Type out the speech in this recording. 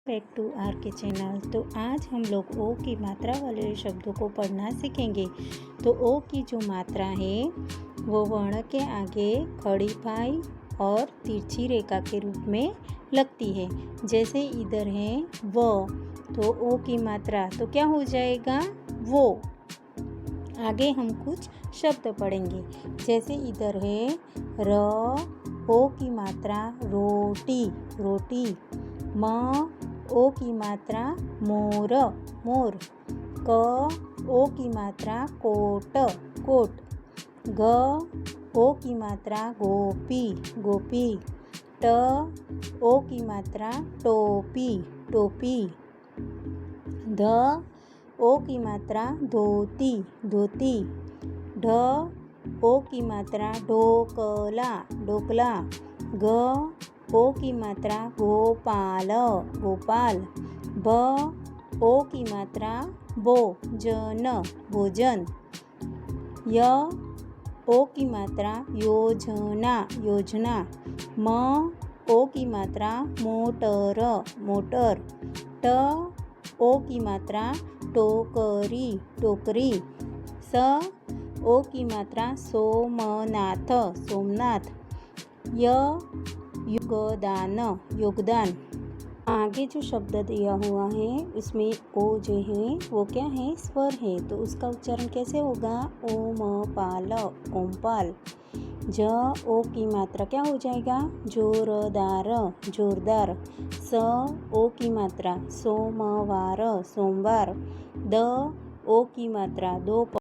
Back to are के channel. तो आज हम लोग ओ की मात्रा वाले शब्दों को पढ़ना सीखेंगे। तो ओ की जो मात्रा है वो वर्ण के आगे खड़ी फाई और तिरछी रेखा के रूप में लगती है। जैसे इधर है वो, तो ओ की मात्रा तो क्या हो जाएगा वो। आगे हम कुछ शब्द पढ़ेंगे। जैसे इधर है र, ओ की मात्रा रोटी रोटी। म, ओ की मात्रा मोर मोर। क, ओ की मात्रा कोट कोट। ग, ओ की मात्रा गोपी गोपी। ट, ओ की मात्रा टोपी टोपी। ध, ओ की मात्रा धोती धोती। ढ, ओ की मात्रा ढोकला ढोकला। ग, ओ की मात्रा गोपाल गोपाल। भ, ओ की मात्रा भोजन भोजन। य, ओ की मात्रा योजना योजना। म, ओ की मात्रा मोटर मोटर। ट, ओ की मात्रा टोकरी टोकरी। स, ओ की मात्रा सोमनाथ सोमनाथ। योगदान योगदान। आगे जो शब्द दिया हुआ है उसमें ओ जो है वो क्या है, स्वर है। तो उसका उच्चारण कैसे होगा, ओम पाल ओमपाल। ज, ओ की मात्रा क्या हो जाएगा, जोरदार जोरदार। स, ओ की मात्रा सोमवार सोमवार। द, ओ की मात्रा दो